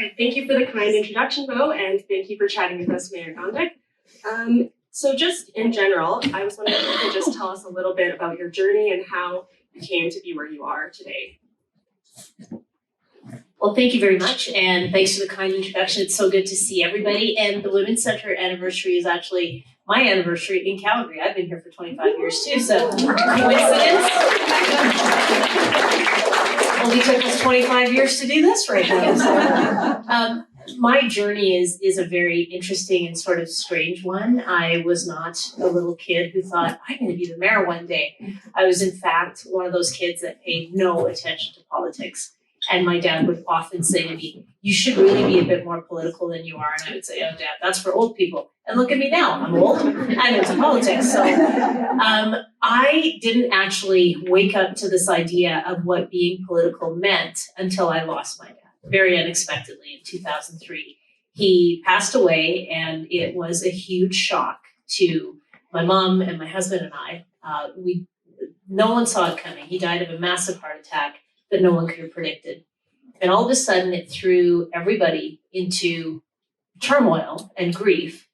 Right, thank you for the kind introduction, Bo, and thank you for chatting with us, Mayor Gondek. So just in general, I was wondering if you could just tell us a little bit about your journey and how you came to be where you are today. Well, thank you very much, and thanks for the kind introduction. It's so good to see everybody. And the Women's Center anniversary is actually my anniversary in Calgary. I've been here for 25 years too, so coincidence? Only took us 25 years to do this right now. So, my journey is a very interesting and sort of strange one. I was not a little kid who thought, I'm going to be the mayor one day. I was, in fact, one of those kids that paid no attention to politics. And my dad would often say to me, you should really be a bit more political than you are. And I would say, oh, Dad, that's for old people. And look at me now, I'm old, I'm into politics. So I didn't actually wake up to this idea of what being political meant until I lost my dad, very unexpectedly in 2003. He passed away, and it was a huge shock to my mom and my husband and I. No one saw it coming. He died of a massive heart attack that no one could have predicted. And all of a sudden, it threw everybody into turmoil and grief.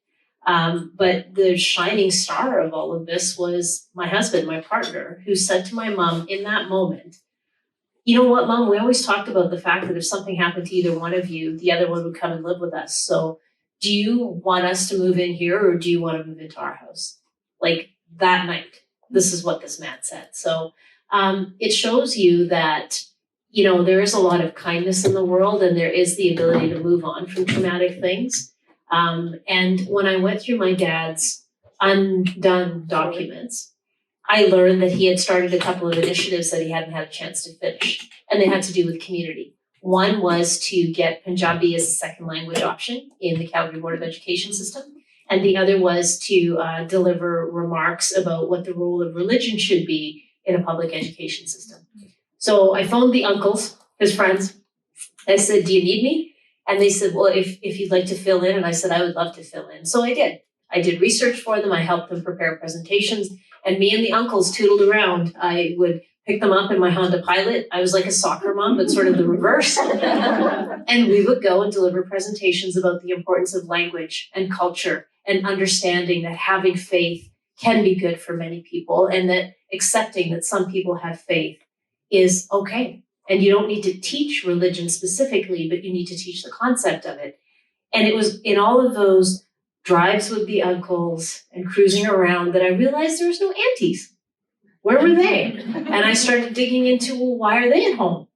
But the shining star of all of this was my husband, my partner, who said to my mom in that moment, you know what, Mom, we always talked about the fact that if something happened to either one of you, the other one would come and live with us. So do you want us to move in here, or do you want to move into our house? Like that night, this is what this man said. So it shows you that, you know, there is a lot of kindness in the world, and there is the ability to move on from traumatic things. And when I went through my dad's undone documents, I learned that he had started a couple of initiatives that he hadn't had a chance to finish, and they had to do with community. One was to get Punjabi as a second language option in the Calgary Board of Education system, and the other was to deliver remarks about what the role of religion should be in a public education system. So I phoned the uncles, his friends. I said, do you need me? And they said, well, if you'd like to fill in. And I said, I would love to fill in. So I did. I did research for them. I helped them prepare presentations. And me and the uncles tootled around. I would pick them up in my Honda Pilot. I was like a soccer mom, but sort of the reverse. And we would go and deliver presentations about the importance of language and culture and understanding that having faith can be good for many people, and that accepting that some people have faith is okay. And you don't need to teach religion specifically, but you need to teach the concept of it. And it was in all of those drives with the uncles and cruising around that I realized there was no aunties. Where were they? And I started digging into, well, why are they at home?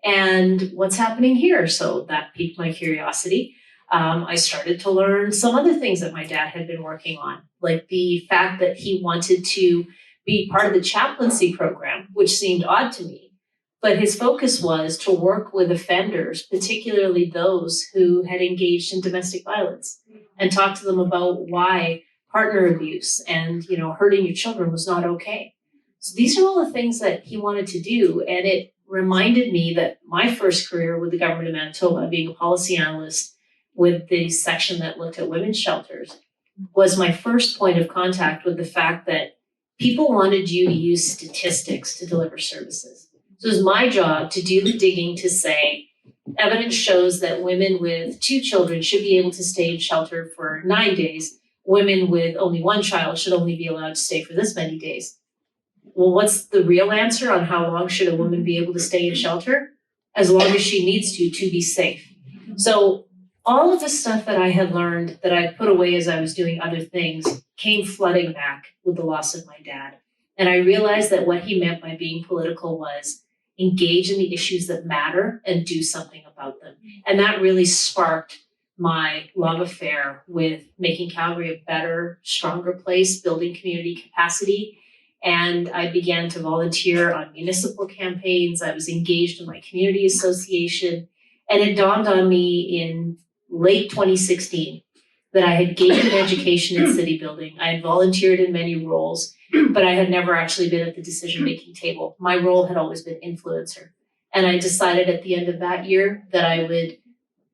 And what's happening here? So that piqued my curiosity. I started to learn some other things that my dad had been working on, like the fact that he wanted to be part of the chaplaincy program, which seemed odd to me. But his focus was to work with offenders, particularly those who had engaged in domestic violence, and talk to them about why partner abuse and, you know, hurting your children was not okay. So these are all the things that he wanted to do. And it reminded me that my first career with the government of Manitoba, being a policy analyst with the section that looked at women's shelters, was my first point of contact with the fact that people wanted you to use statistics to deliver services. So it was my job to do the digging to say, evidence shows that women with 2 children should be able to stay in shelter for 9 days. Women with only 1 child should only be allowed to stay for this many days. Well, what's the real answer on how long should a woman be able to stay in shelter? As long as she needs to be safe. So all of the stuff that I had learned that I put away as I was doing other things came flooding back with the loss of my dad. And I realized that what he meant by being political was engage in the issues that matter and do something about them. And that really sparked my love affair with making Calgary a better, stronger place, building community capacity. And I began to volunteer on municipal campaigns. I was engaged in my community association. And it dawned on me in late 2016 that I had gained an education in city building. I had volunteered in many roles, but I had never actually been at the decision-making table. My role had always been influencer. And I decided at the end of that year that I would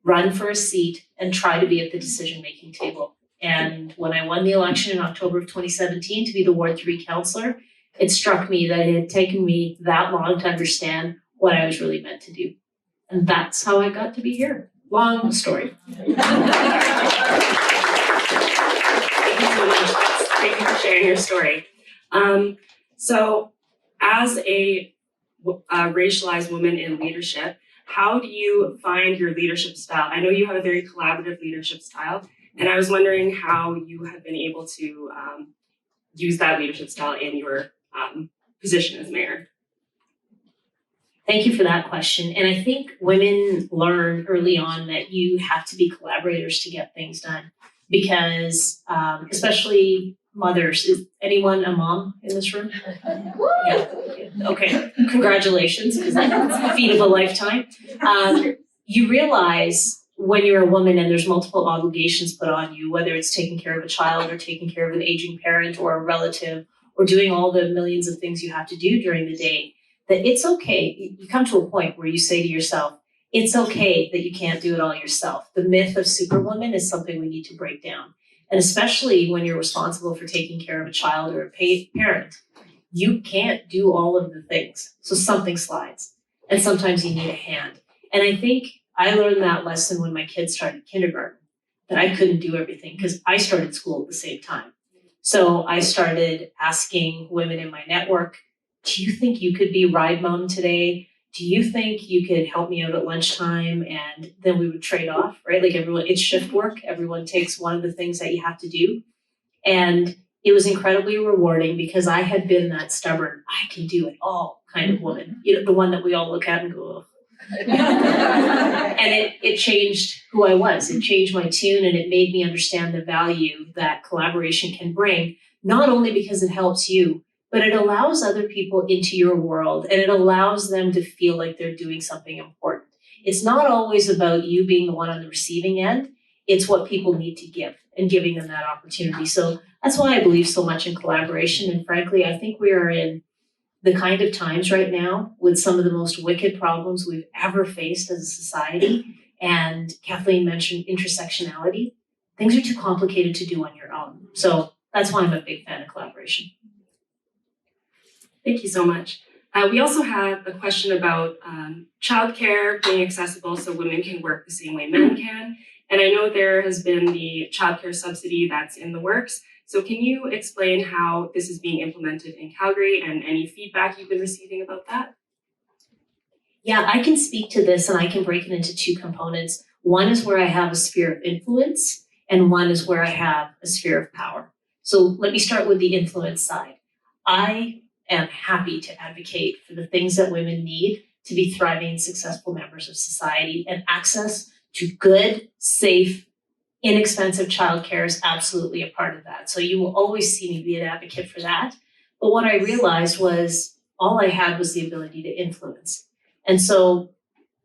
run for a seat and try to be at the decision-making table. And when I won the election in October of 2017 to be the Ward 3 councillor, it struck me that it had taken me that long to understand what I was really meant to do. And that's how I got to be here. Long story. Thank you so much. Thank you for sharing your story. So, as a racialized woman in leadership, how do you find your leadership style? I know you have a very collaborative leadership style, and I was wondering how you have been able to use that leadership style in your position as mayor. Thank you for that question. And I think women learn early on that you have to be collaborators to get things done because, especially mothers, is anyone a mom in this room? Yeah. Okay, congratulations, because that's the feat of a lifetime. You realize when you're a woman and there's multiple obligations put on you, whether it's taking care of a child or taking care of an aging parent or a relative or doing all the millions of things you have to do during the day, that it's okay. You come to a point where you say to yourself, it's okay that you can't do it all yourself. The myth of superwoman is something we need to break down. And especially when you're responsible for taking care of a child or a parent, you can't do all of the things. So something slides. And sometimes you need a hand. And I think I learned that lesson when my kids started kindergarten, that I couldn't do everything because I started school at the same time. So I started asking women in my network, do you think you could be ride mom today? Do you think you could help me out at lunchtime? And then we would trade off, right? Like everyone, it's shift work. Everyone takes one of the things that you have to do. And it was incredibly rewarding because I had been that stubborn, I can do it all kind of woman. You know, the one that we all look at and go, oh. And it changed who I was. It changed my tune and it made me understand the value that collaboration can bring, not only because it helps you, but it allows other people into your world and it allows them to feel like they're doing something important. It's not always about you being the one on the receiving end. It's what people need to give and giving them that opportunity. So that's why I believe so much in collaboration. And frankly, I think we are in the kind of times right now with some of the most wicked problems we've ever faced as a society. And Kathleen mentioned intersectionality. Things are too complicated to do on your own. So that's why I'm a big fan of collaboration. Thank you so much. We also have a question about childcare being accessible so women can work the same way men can. And I know there has been the childcare subsidy that's in the works. So can you explain how this is being implemented in Calgary and any feedback you've been receiving about that? Yeah, I can speak to this and I can break it into two components. One is where I have a sphere of influence and one is where I have a sphere of power. So let me start with the influence side. I am happy to advocate for the things that women need to be thriving, successful members of society, and access to good, safe, inexpensive childcare is absolutely a part of that. So you will always see me be an advocate for that. But what I realized was all I had was the ability to influence. And so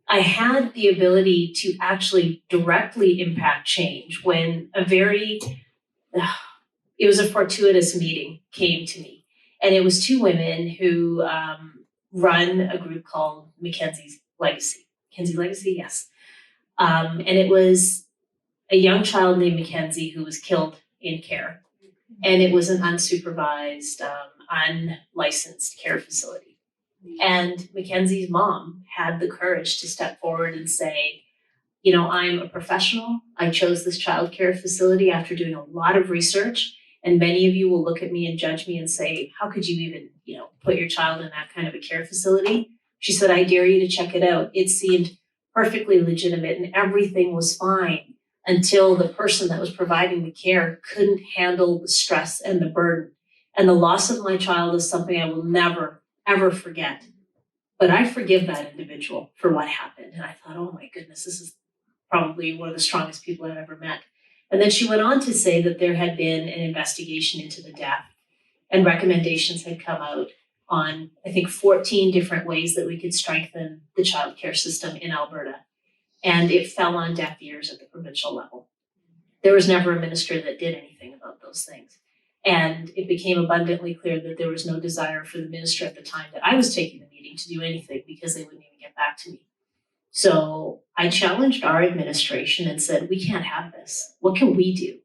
I had the ability to actually directly impact change when it was a fortuitous meeting came to me. And it was two women who run a group called Mackenzie's Legacy. Mackenzie Legacy, yes. And it was a young child named Mackenzie who was killed in care. And it was an unsupervised, unlicensed care facility. And Mackenzie's mom had the courage to step forward and say, you know, I'm a professional. I chose this child care facility after doing a lot of research. And many of you will look at me and judge me and say, how could you even, put your child in that kind of a care facility? She said, I dare you to check it out. It seemed perfectly legitimate and everything was fine until the person that was providing the care couldn't handle the stress and the burden. And the loss of my child is something I will never, ever forget. But I forgive that individual for what happened. And I thought, oh my goodness, this is probably one of the strongest people I've ever met. And then she went on to say that there had been an investigation into the death and recommendations had come out on, I think, 14 different ways that we could strengthen the childcare system in Alberta. And it fell on deaf ears at the provincial level. There was never a minister that did anything about those things. And it became abundantly clear that there was no desire for the minister at the time that I was taking the meeting to do anything because they wouldn't even get back to me. So I challenged our administration and said, we can't have this. What can we do?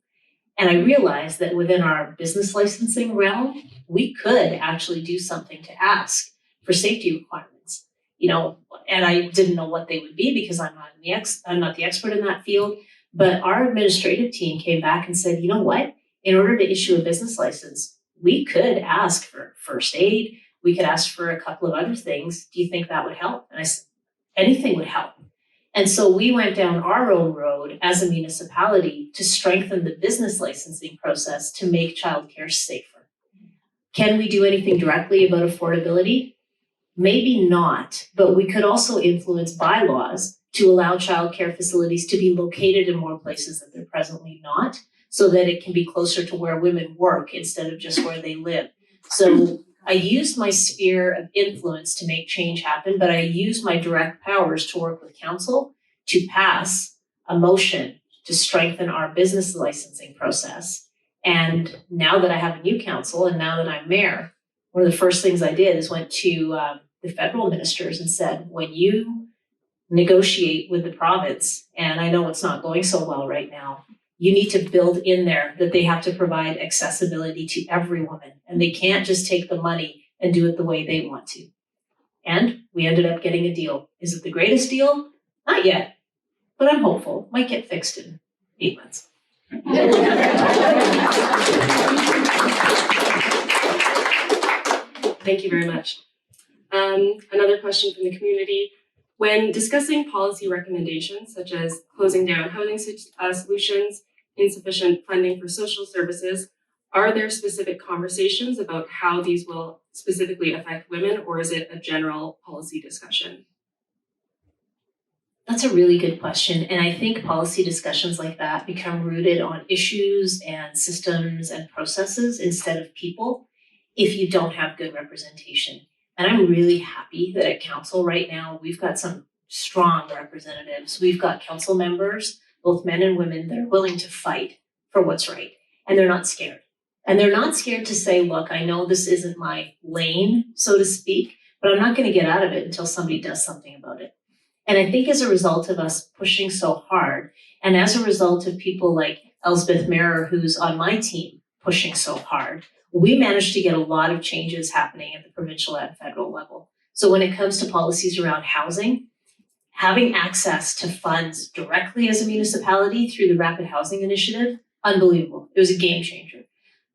And I realized that within our business licensing realm, we could actually do something to ask for safety requirements. and I didn't know what they would be because I'm not the expert in that field. But our administrative team came back and said, you know what? In order to issue a business license, we could ask for first aid. We could ask for a couple of other things. Do you think that would help? And I said, anything would help. And so we went down our own road as a municipality to strengthen the business licensing process to make childcare safer. Can we do anything directly about affordability? Maybe not, but we could also influence bylaws to allow childcare facilities to be located in more places that they're presently not, so that it can be closer to where women work instead of just where they live. So I used my sphere of influence to make change happen, but I used my direct powers to work with council to pass a motion to strengthen our business licensing process. And now that I have a new council and now that I'm mayor, one of the first things I did is went to the federal ministers and said, when you negotiate with the province, and I know it's not going so well right now, you need to build in there that they have to provide accessibility to every woman, and they can't just take the money and do it the way they want to. And we ended up getting a deal. Is it the greatest deal? Not yet, but I'm hopeful. Might get fixed in 8 months. Thank you very much. Another question from the community. When discussing policy recommendations, such as closing down housing solutions, insufficient funding for social services, are there specific conversations about how these will specifically affect women, or is it a general policy discussion? That's a really good question. And I think policy discussions like that become rooted on issues and systems and processes instead of people if you don't have good representation. And I'm really happy that at council right now, we've got some strong representatives. We've got council members, both men and women, that are willing to fight for what's right. And they're not scared. And they're not scared to say, look, I know this isn't my lane, so to speak, but I'm not going to get out of it until somebody does something about it. And I think as a result of us pushing so hard, and as a result of people like Elspeth Mayer, who's on my team, pushing so hard, we managed to get a lot of changes happening at the provincial and federal level. So when it comes to policies around housing, having access to funds directly as a municipality through the Rapid Housing Initiative, unbelievable. It was a game changer.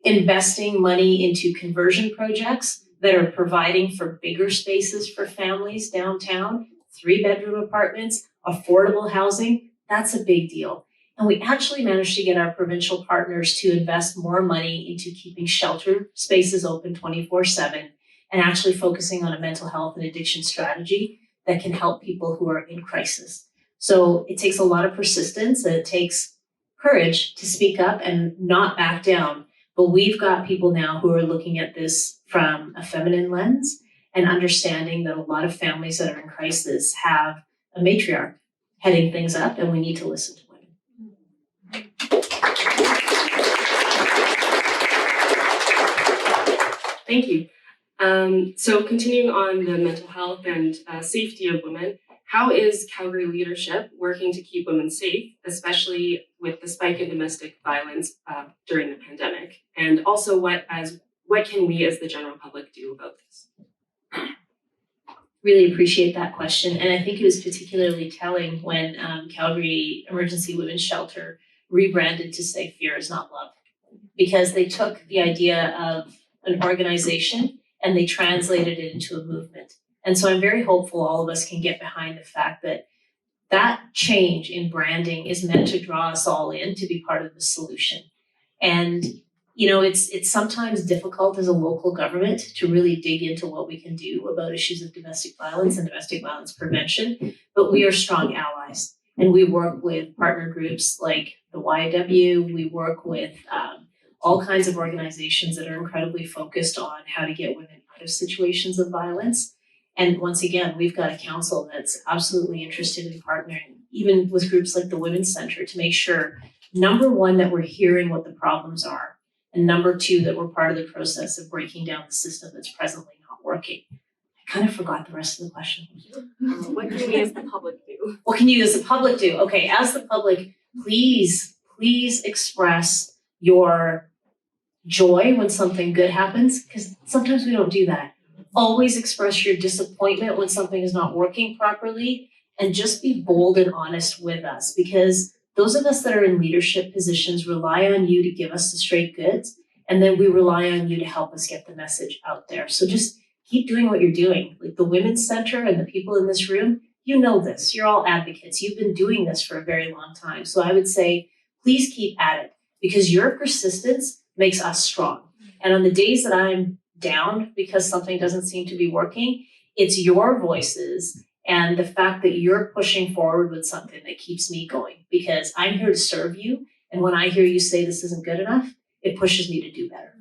Investing money into conversion projects that are providing for bigger spaces for families downtown, 3-bedroom apartments, affordable housing, that's a big deal. And we actually managed to get our provincial partners to invest more money into keeping shelter spaces open 24/7 and actually focusing on a mental health and addiction strategy that can help people who are in crisis. So it takes a lot of persistence and it takes courage to speak up and not back down. But we've got people now who are looking at this from a feminine lens and understanding that a lot of families that are in crisis have a matriarch heading things up, and we need to listen to women. Thank you. So continuing on the mental health and safety of women, how is Calgary leadership working to keep women safe, especially with the spike in domestic violence during the pandemic? And also what can we as the general public do about this? Really appreciate that question. And I think it was particularly telling when Calgary Emergency Women's Shelter rebranded to say fear is not love, because they took the idea of an organization and they translated it into a movement. And so I'm very hopeful all of us can get behind the fact that that change in branding is meant to draw us all in to be part of the solution. And it's sometimes difficult as a local government to really dig into what we can do about issues of domestic violence and domestic violence prevention, but we are strong allies. And we work with partner groups like the YW, we work with all kinds of organizations that are incredibly focused on how to get women out of situations of violence. And once again, we've got a council that's absolutely interested in partnering, even with groups like the Women's Center, to make sure, number one, that we're hearing what the problems are, and number two, that we're part of the process of breaking down the system that's presently not working. I kind of forgot the rest of the question. What can we as the public do? What can you as the public do? Okay, as the public, please express your joy when something good happens, because sometimes we don't do that. Always express your disappointment when something is not working properly, and just be bold and honest with us, because those of us that are in leadership positions rely on you to give us the straight goods, and then we rely on you to help us get the message out there. So just keep doing what you're doing. Like the Women's Center and the people in this room, you know this. You're all advocates. You've been doing this for a very long time. So I would say, please keep at it, because your persistence makes us strong. And on the days that I'm down because something doesn't seem to be working, it's your voices and the fact that you're pushing forward with something that keeps me going, because I'm here to serve you. And when I hear you say this isn't good enough, it pushes me to do better.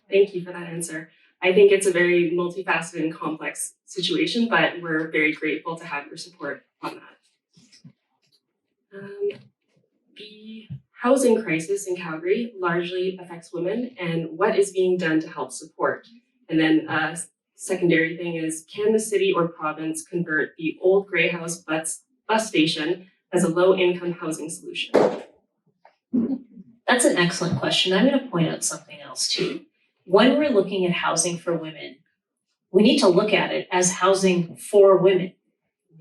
Thank you for that answer. I think it's a very multifaceted and complex situation, but we're very grateful to have your support on that. The housing crisis in Calgary largely affects women, and what is being done to help support? And then secondary thing is, can the city or province convert the old Grey House bus station as a low-income housing solution? That's an excellent question. I'm going to point out something else too. When we're looking at housing for women, we need to look at it as housing for women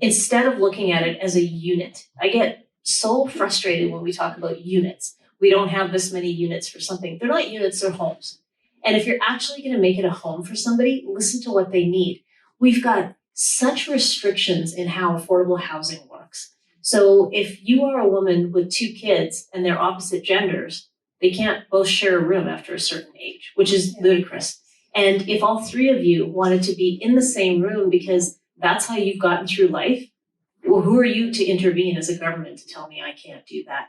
instead of looking at it as a unit. I get so frustrated when we talk about units. We don't have this many units for something. They're not units, they're homes. And if you're actually going to make it a home for somebody, listen to what they need. We've got such restrictions in how affordable housing works. So if you are a woman with 2 kids and they're opposite genders, they can't both share a room after a certain age, which is ludicrous. And if all 3 of you wanted to be in the same room because that's how you've gotten through life, well, who are you to intervene as a government to tell me I can't do that?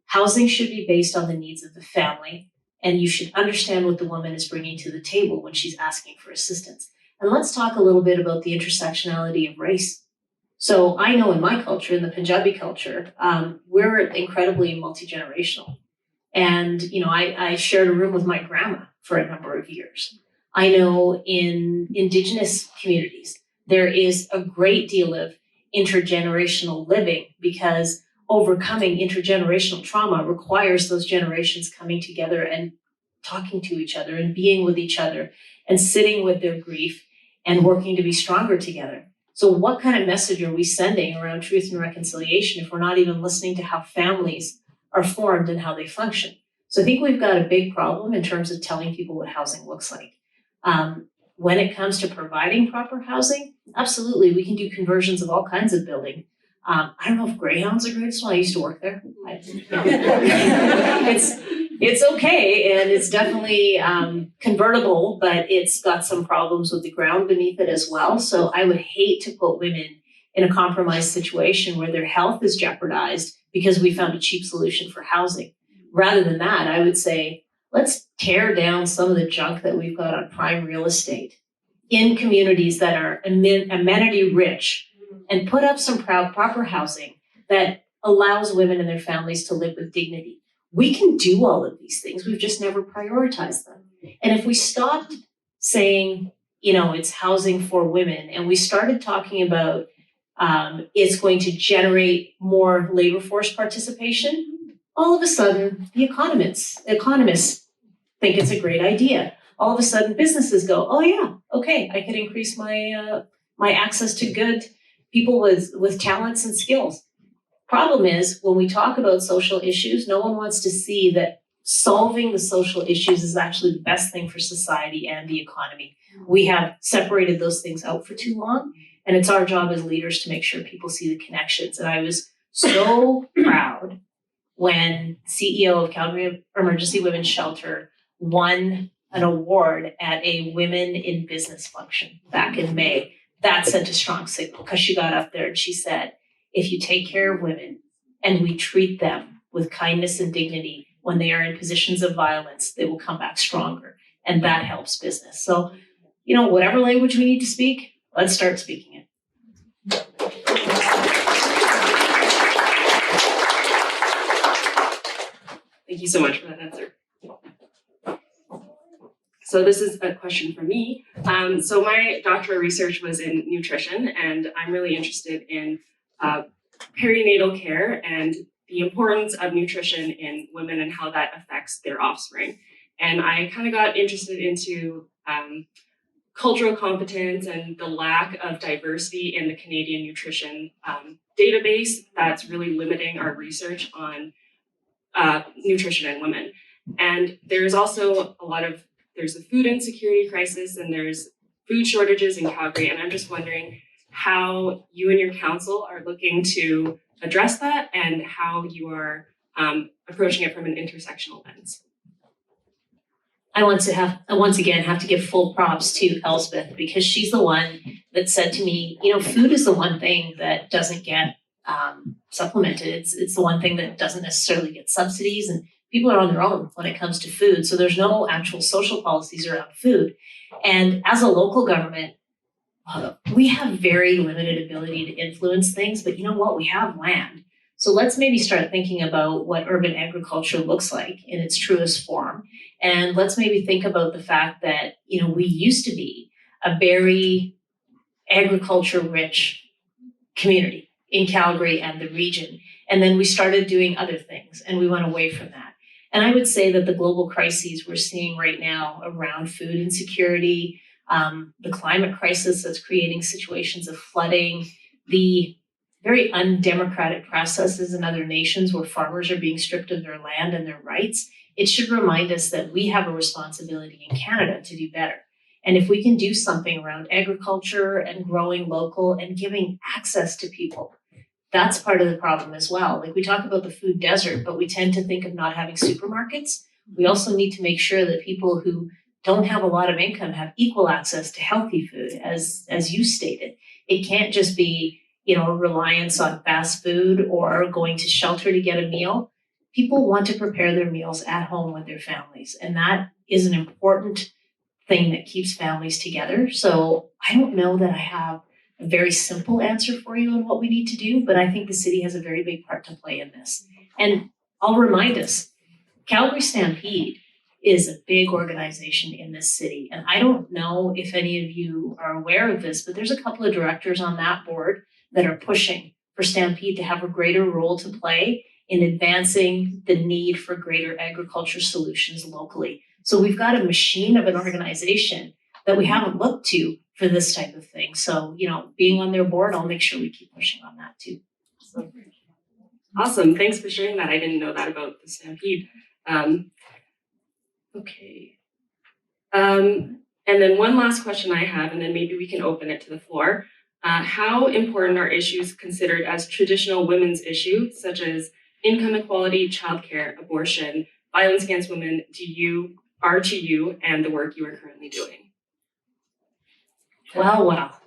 Housing should be based on the needs of the family, and you should understand what the woman is bringing to the table when she's asking for assistance. And let's talk a little bit about the intersectionality of race. So I know in my culture, in the Punjabi culture, we're incredibly multi-generational. And, you know, I shared a room with my grandma for a number of years. I know in Indigenous communities, there is a great deal of intergenerational living, because overcoming intergenerational trauma requires those generations coming together and talking to each other and being with each other and sitting with their grief and working to be stronger together. So what kind of message are we sending around truth and reconciliation if we're not even listening to how families are formed and how they function? So I think we've got a big problem in terms of telling people what housing looks like. When it comes to providing proper housing, absolutely, we can do conversions of all kinds of building. I don't know if Greyhound's a great one. I used to work there. It's okay, and it's definitely convertible, but it's got some problems with the ground beneath it as well. So I would hate to put women in a compromised situation where their health is jeopardized because we found a cheap solution for housing. Rather than that, I would say, let's tear down some of the junk that we've got on prime real estate in communities that are amenity rich and put up some proper housing that allows women and their families to live with dignity. We can do all of these things. We've just never prioritized them. And if we stopped saying, you know, it's housing for women, and we started talking about it's going to generate more labor force participation, all of a sudden, the economists think it's a great idea. All of a sudden, businesses go, oh yeah, okay, I could increase my my access to good people with talents and skills. Problem is, when we talk about social issues, no one wants to see that solving the social issues is actually the best thing for society and the economy. We have separated those things out for too long, and it's our job as leaders to make sure people see the connections. And I was so proud when CEO of Calgary Emergency Women's Shelter won an award at a Women in Business function back in May. That sent a strong signal, because she got up there and she said, if you take care of women and we treat them with kindness and dignity when they are in positions of violence, they will come back stronger. And that helps business. So, you know, whatever language we need to speak, let's start speaking it. Thank you so much for that answer. So this is a question for me. So my doctoral research was in nutrition, and I'm really interested in perinatal care and the importance of nutrition in women and how that affects their offspring. And I kind of got interested into cultural competence and the lack of diversity in the Canadian nutrition database that's really limiting our research on nutrition in women. And there's also there's a food insecurity crisis and there's food shortages in Calgary. And I'm just wondering how you and your council are looking to address that and how you are approaching it from an intersectional lens. I once again have to give full props to Elspeth because she's the one that said to me, food is the one thing that doesn't get supplemented. It's the one thing that doesn't necessarily get subsidies, and people are on their own when it comes to food. So there's no actual social policies around food. And as a local government, we have very limited ability to influence things, but you know what? We have land. So let's maybe start thinking about what urban agriculture looks like in its truest form. And let's maybe think about the fact that, we used to be a very agriculture-rich community in Calgary and the region. And then we started doing other things and we went away from that. And I would say that the global crises we're seeing right now around food insecurity, the climate crisis that's creating situations of flooding, the very undemocratic processes in other nations where farmers are being stripped of their land and their rights, it should remind us that we have a responsibility in Canada to do better. And if we can do something around agriculture and growing local and giving access to people, that's part of the problem as well. Like we talk about the food desert, but we tend to think of not having supermarkets. We also need to make sure that people who don't have a lot of income have equal access to healthy food, as you stated. It can't just be a reliance on fast food or going to shelter to get a meal. People want to prepare their meals at home with their families. And that is an important thing that keeps families together. So I don't know that I have a very simple answer for you on what we need to do, but I think the city has a very big part to play in this. And I'll remind us, Calgary Stampede is a big organization in this city. And I don't know if any of you are aware of this, but there's a couple of directors on that board that are pushing for Stampede to have a greater role to play in advancing the need for greater agriculture solutions locally. So we've got a machine of an organization that we haven't looked to for this type of thing. So, being on their board, I'll make sure we keep pushing on that too. So. Awesome. Thanks for sharing that. I didn't know that about the Stampede. Okay. And then one last question I have, and then maybe we can open it to the floor. How important are issues considered as traditional women's issues, such as income equality, childcare, abortion, violence against women, to you and the work you are currently doing? Well.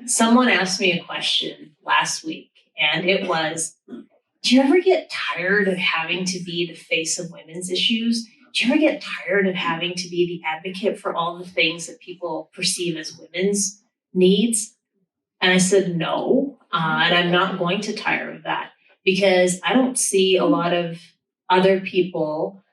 Someone asked me a question last week, and it was, do you ever get tired of having to be the face of women's issues? Do you ever get tired of having to be the advocate for all the things that people perceive as women's needs? And I said, no, and I'm not going to tire of that because I don't see a lot of other people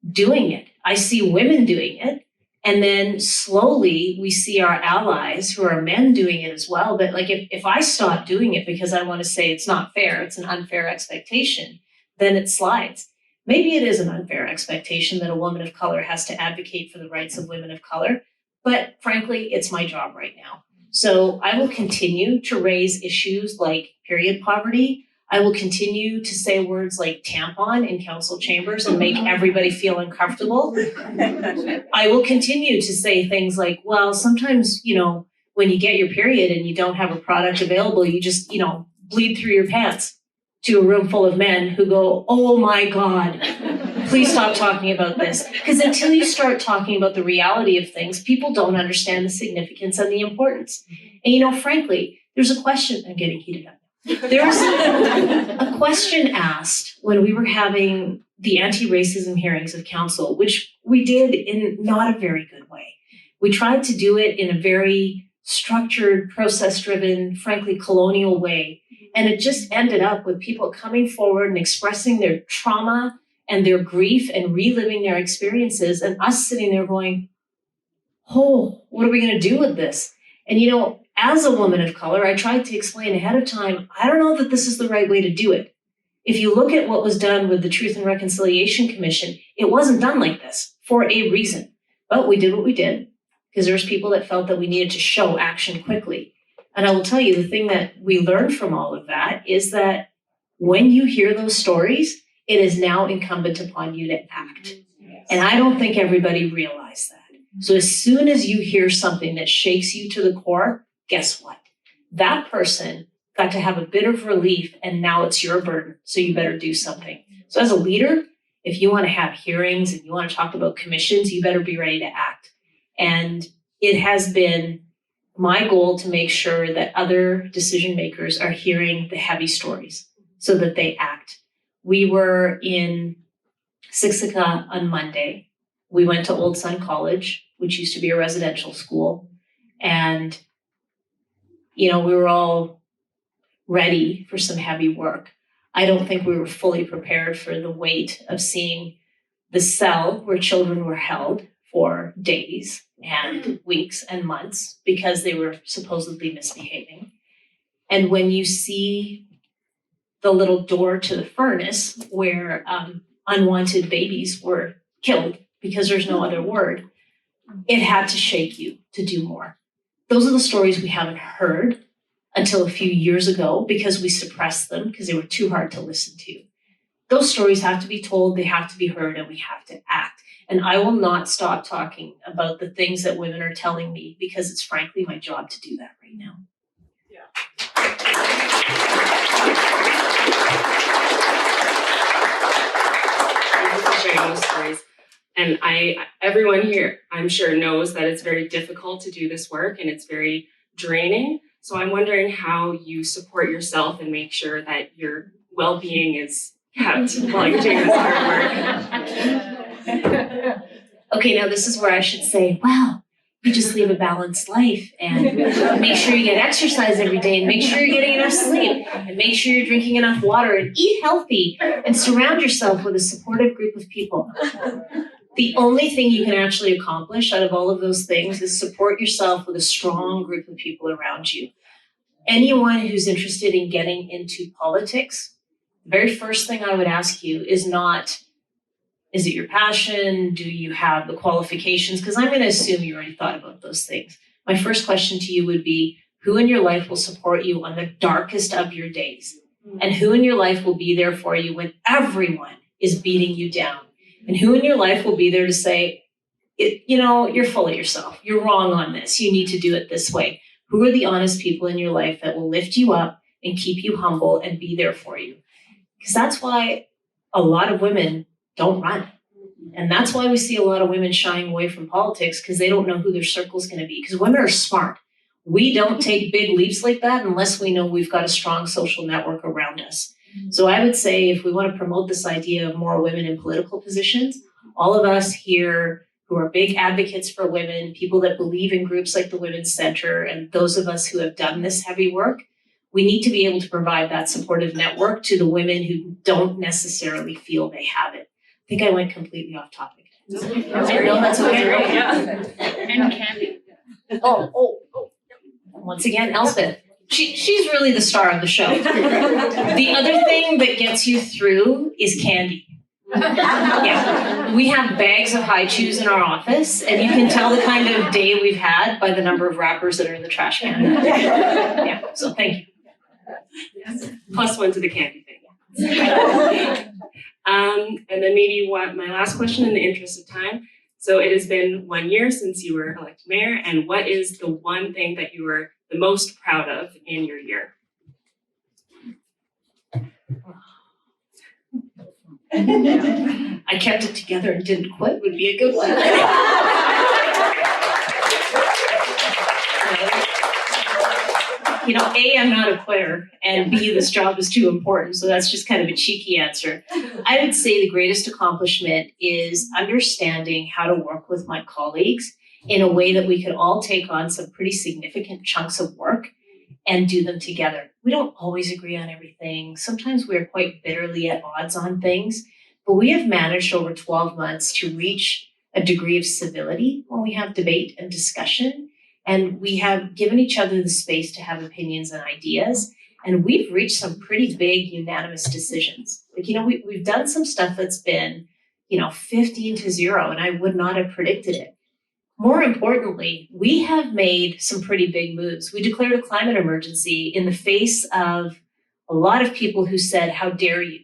doing it. I see women doing it. And then slowly we see our allies who are men doing it as well. But like if I stop doing it because I want to say it's not fair, it's an unfair expectation, then it slides. Maybe it is an unfair expectation that a woman of color has to advocate for the rights of women of color. But frankly, it's my job right now. So I will continue to raise issues like period poverty. I will continue to say words like tampon in council chambers and make everybody feel uncomfortable. I will continue to say things like, well, sometimes, when you get your period and you don't have a product available, you just, bleed through your pants to a room full of men who go, oh my God, please stop talking about this. Because until you start talking about the reality of things, people don't understand the significance and the importance. And, frankly, there's a question, I'm getting heated up. There was a question asked when we were having the anti-racism hearings of council, which we did in not a very good way. We tried to do it in a very structured, process-driven, frankly, colonial way. And it just ended up with people coming forward and expressing their trauma and their grief and reliving their experiences, and us sitting there going, oh, what are we going to do with this? And, as a woman of color, I tried to explain ahead of time, I don't know that this is the right way to do it. If you look at what was done with the Truth and Reconciliation Commission, it wasn't done like this for a reason. But we did what we did because there was people that felt that we needed to show action quickly. And I will tell you, the thing that we learned from all of that is that when you hear those stories, it is now incumbent upon you to act. And I don't think everybody realized that. So as soon as you hear something that shakes you to the core, guess what? That person got to have a bit of relief, and now it's your burden. So you better do something. So as a leader, if you want to have hearings and you want to talk about commissions, you better be ready to act. And it has been my goal to make sure that other decision makers are hearing the heavy stories so that they act. We were in Siksika on Monday. We went to Old Sun College, which used to be a residential school. And, we were all ready for some heavy work. I don't think we were fully prepared for the weight of seeing the cell where children were held for days and weeks and months because they were supposedly misbehaving. And when you see the little door to the furnace where unwanted babies were killed because there's no other word, it had to shake you to do more. Those are the stories we haven't heard until a few years ago because we suppressed them because they were too hard to listen to. Those stories have to be told, they have to be heard, and we have to act. And I will not stop talking about the things that women are telling me because it's frankly my job to do that right now. Thank you for sharing those stories. And everyone here, I'm sure, knows that it's very difficult to do this work and it's very draining. So I'm wondering how you support yourself and make sure that your well-being is kept while you're doing this hard work. Okay, now this is where I should say, well, you just live a balanced life and make sure you get exercise every day and make sure you're getting enough sleep and make sure you're drinking enough water and eat healthy and surround yourself with a supportive group of people. The only thing you can actually accomplish out of all of those things is support yourself with a strong group of people around you. Anyone who's interested in getting into politics, the very first thing I would ask you is not, is it your passion? Do you have the qualifications? Because I'm going to assume you already thought about those things. My first question to you would be, who in your life will support you on the darkest of your days? And who in your life will be there for you when everyone is beating you down? And who in your life will be there to say, you're full of yourself. You're wrong on this. You need to do it this way. Who are the honest people in your life that will lift you up and keep you humble and be there for you? Because that's why a lot of women don't run. And that's why we see a lot of women shying away from politics because they don't know who their circle is going to be. Because women are smart. We don't take big leaps like that unless we know we've got a strong social network around us. So I would say if we want to promote this idea of more women in political positions, all of us here who are big advocates for women, people that believe in groups like the Women's Center, and those of us who have done this heavy work, we need to be able to provide that supportive network to the women who don't necessarily feel they have it. I think I went completely off topic. No, that's okay. Yeah. And Candy. Oh. Once again, Elspeth. She's really the star of the show. The other thing that gets you through is candy. Yeah. We have bags of high chews in our office, and you can tell the kind of day we've had by the number of wrappers that are in the trash can. Yeah, so thank you. +1 to the candy thing. And then maybe my last question in the interest of time. So it has been 1 year since you were elected mayor, and what is the one thing that you were the most proud of in your year? I kept it together and didn't quit would be a good one. A, I'm not a quitter, and B, this job is too important, so that's just kind of a cheeky answer. I would say the greatest accomplishment is understanding how to work with my colleagues in a way that we could all take on some pretty significant chunks of work and do them together. We don't always agree on everything. Sometimes we're quite bitterly at odds on things, but we have managed over 12 months to reach a degree of civility when we have debate and discussion. And we have given each other the space to have opinions and ideas. And we've reached some pretty big unanimous decisions. Like, we've done some stuff that's been, 15-0, and I would not have predicted it. More importantly, we have made some pretty big moves. We declared a climate emergency in the face of a lot of people who said, how dare you?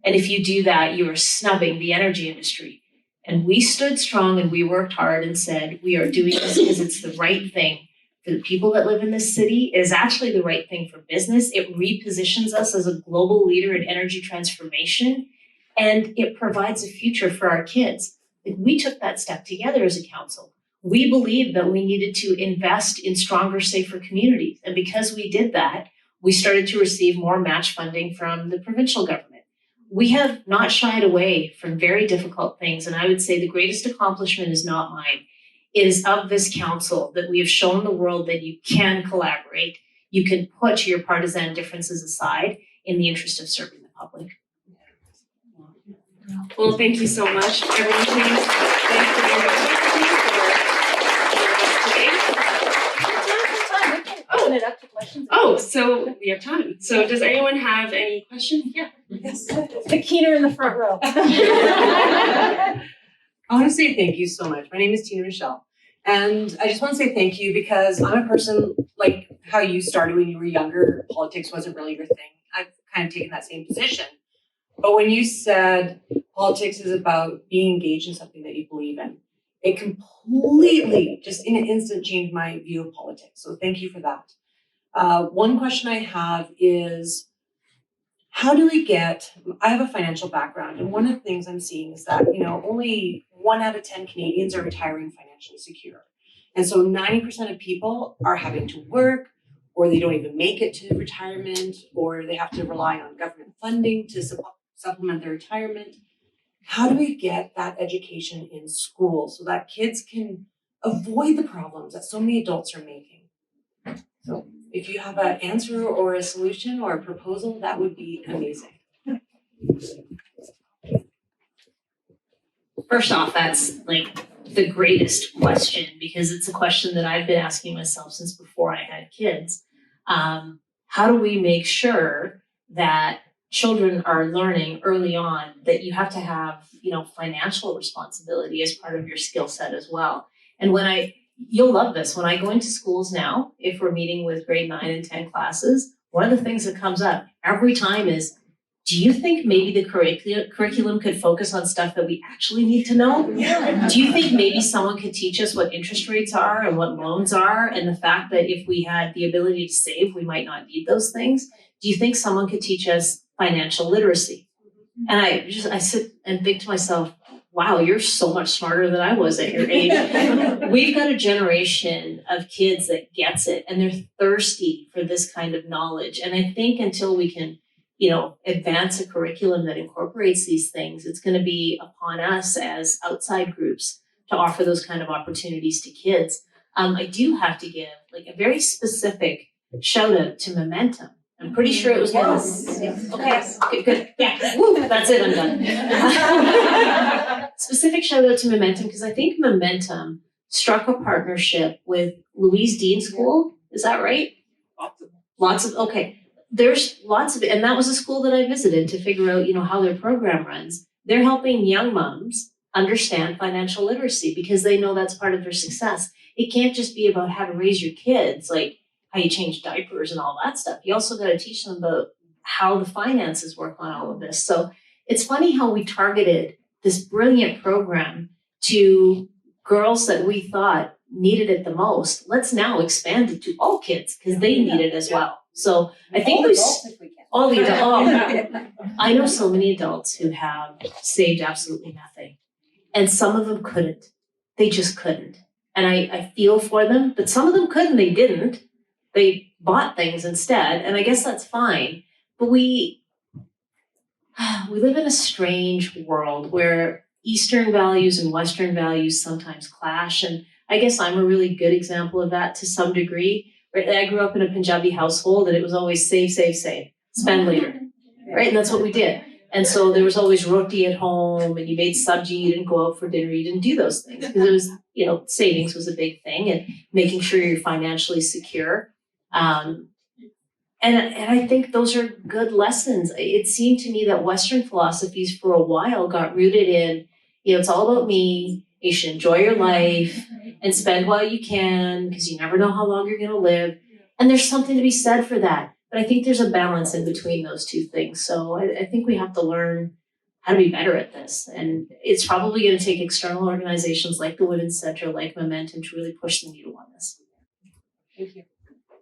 And if you do that, you are snubbing the energy industry. And we stood strong and we worked hard and said, we are doing this because it's the right thing for the people that live in this city. It is actually the right thing for business. It repositions us as a global leader in energy transformation, and it provides a future for our kids. Like, we took that step together as a council. We believed that we needed to invest in stronger, safer communities. And because we did that, we started to receive more match funding from the provincial government. We have not shied away from very difficult things. And I would say the greatest accomplishment is not mine. It is of this council that we have shown the world that you can collaborate. You can put your partisan differences aside in the interest of serving the public. Well, thank you so much. Everyone, please thank you for Open it up to questions. So we have time. So does anyone have any questions? Yeah. Yes. The keener in the front row. I want to say thank you so much. My name is Tina Michelle. And I just want to say thank you because I'm a person, like how you started when you were younger, politics wasn't really your thing. I've kind of taken that same position. But when you said politics is about being engaged in something that you believe in, it completely, just in an instant, changed my view of politics. So thank you for that. One question I have is, how do we I have a financial background, and one of the things I'm seeing is that, only 1 out of 10 Canadians are retiring financially secure. And so 90% of people are having to work, or they don't even make it to retirement, or they have to rely on government funding to supplement their retirement. How do we get that education in school so that kids can avoid the problems that so many adults are making? So if you have an answer or a solution or a proposal, that would be amazing. First off, that's like the greatest question, because it's a question that I've been asking myself since before I had kids. How do we make sure that children are learning early on that you have to have, financial responsibility as part of your skill set as well? And you'll love this, when I go into schools now, if we're meeting with grade 9 and 10 classes, one of the things that comes up every time is, do you think maybe the curriculum could focus on stuff that we actually need to know? Yeah. Do you think maybe someone could teach us what interest rates are and what loans are, and the fact that if we had the ability to save, we might not need those things? Do you think someone could teach us financial literacy? And I sit and think to myself, wow, you're so much smarter than I was at your age. We've got a generation of kids that gets it, and they're thirsty for this kind of knowledge. And I think until we can, advance a curriculum that incorporates these things, it's going to be upon us as outside groups to offer those kind of opportunities to kids. I do have to give a very specific shout out to Momentum. I'm pretty sure it was Okay, good. Yeah, woo, that's it, I'm done. Specific shout out to Momentum, because I think Momentum struck a partnership with Louise Dean School. Is that right? Lots of, okay. There's lots of, and that was a school that I visited to figure out, how their program runs. They're helping young moms understand financial literacy because they know that's part of their success. It can't just be about how to raise your kids, like how you change diapers and all that stuff. You also got to teach them about how the finances work on all of this. So it's funny how we targeted this brilliant program to girls that we thought needed it the most. Let's now expand it to all kids because they need it as well. So I think all the adults. I know so many adults who have saved absolutely nothing, and some of them couldn't. They just couldn't. And I feel for them, but some of them could and they didn't. They bought things instead, and I guess that's fine. But we live in a strange world where Eastern values and Western values sometimes clash, and I guess I'm a really good example of that to some degree. Right? I grew up in a Punjabi household, and it was always save, spend later, right? And that's what we did. And so there was always roti at home, and you made sabji, you didn't go out for dinner, you didn't do those things because it was, savings was a big thing, and making sure you're financially secure. And And I think those are good lessons. It seemed to me that Western philosophies for a while got rooted in, it's all about me. You should enjoy your life and spend while you can because you never know how long you're going to live. And there's something to be said for that. But I think there's a balance in between those two things. So I think we have to learn how to be better at this. And it's probably going to take external organizations like the Women's Center, like Momentum, to really push the needle on this. Thank you.